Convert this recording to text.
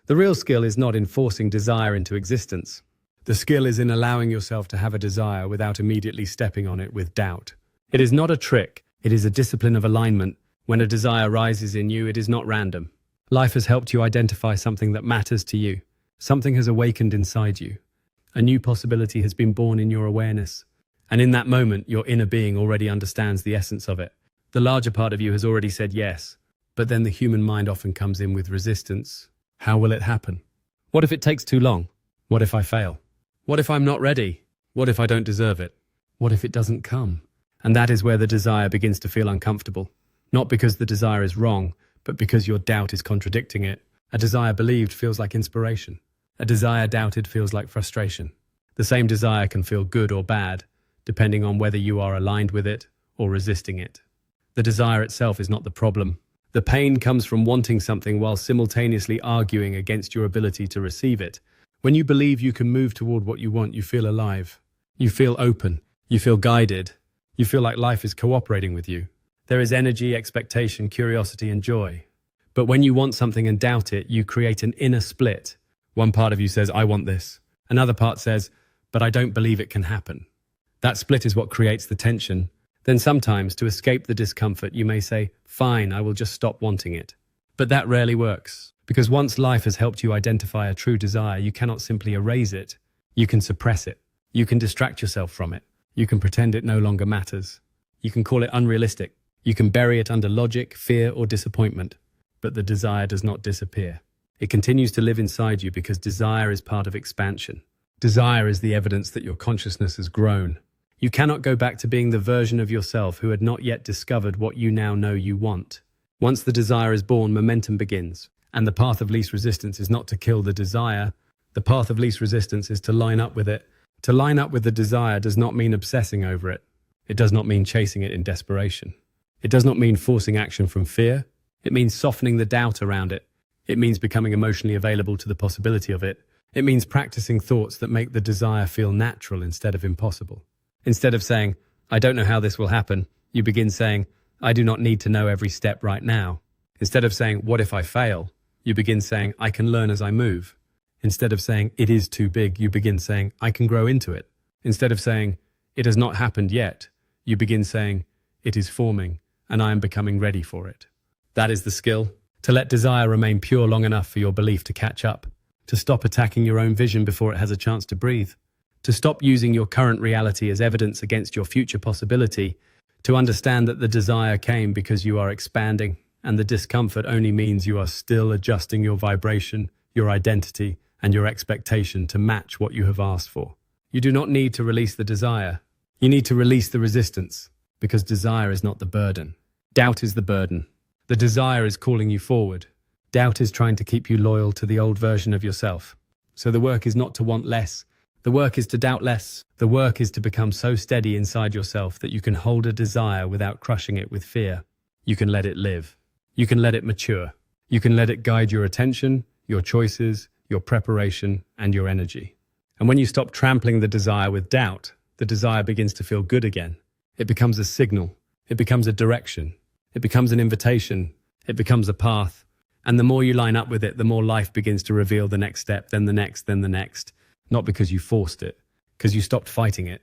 The real skill is not in forcing desire into existence. The skill is in allowing yourself to have a desire without immediately stepping on it with doubt. It is not a trick, it is a discipline of alignment. When a desire rises in you, it is not random. Life has helped you identify something that matters to you. Something has awakened inside you. A new possibility has been born in your awareness. And in that moment, your inner being already understands the essence of it. The larger part of you has already said yes, but then the human mind often comes in with resistance. How will it happen? What if it takes too long? What if I fail? What if I'm not ready? What if I don't deserve it? What if it doesn't come? And that is where the desire begins to feel uncomfortable. Not because the desire is wrong, but because your doubt is contradicting it. A desire believed feels like inspiration. A desire doubted feels like frustration. The same desire can feel good or bad, depending on whether you are aligned with it or resisting it. The desire itself is not the problem. The pain comes from wanting something while simultaneously arguing against your ability to receive it. When you believe you can move toward what you want, you feel alive. You feel open. You feel guided. You feel like life is cooperating with you. There is energy, expectation, curiosity, and joy. But when you want something and doubt it, you create an inner split. One part of you says, I want this. Another part says, but I don't believe it can happen. That split is what creates the tension. Then sometimes, to escape the discomfort, you may say, fine, I will just stop wanting it. But that rarely works, because once life has helped you identify a true desire, you cannot simply erase it. You can suppress it. You can distract yourself from it. You can pretend it no longer matters. You can call it unrealistic. You can bury it under logic, fear, or disappointment. But the desire does not disappear. It continues to live inside you because desire is part of expansion. Desire is the evidence that your consciousness has grown. You cannot go back to being the version of yourself who had not yet discovered what you now know you want. Once the desire is born, momentum begins. And the path of least resistance is not to kill the desire. The path of least resistance is to line up with it. To line up with the desire does not mean obsessing over it. It does not mean chasing it in desperation. It does not mean forcing action from fear. It means softening the doubt around it. It means becoming emotionally available to the possibility of it. It means practicing thoughts that make the desire feel natural instead of impossible. Instead of saying, I don't know how this will happen, you begin saying, I do not need to know every step right now. Instead of saying, what if I fail? You begin saying, I can learn as I move. Instead of saying, it is too big, you begin saying, I can grow into it. Instead of saying, it has not happened yet, you begin saying, it is forming, and I am becoming ready for it. That is the skill, to let desire remain pure long enough for your belief to catch up, to stop attacking your own vision before it has a chance to breathe, to stop using your current reality as evidence against your future possibility, to understand that the desire came because you are expanding, and the discomfort only means you are still adjusting your vibration, your identity, and your expectation to match what you have asked for. You do not need to release the desire. You need to release the resistance, because desire is not the burden. Doubt is the burden. The desire is calling you forward. Doubt is trying to keep you loyal to the old version of yourself. So the work is not to want less. The work is to doubt less. The work is to become so steady inside yourself that you can hold a desire without crushing it with fear. You can let it live. You can let it mature. You can let it guide your attention, your choices, your preparation, and your energy. And when you stop trampling the desire with doubt, the desire begins to feel good again. It becomes a signal. It becomes a direction. It becomes an invitation. It becomes a path. And the more you line up with it, the more life begins to reveal the next step, then the next, then the next. Not because you forced it, because you stopped fighting it.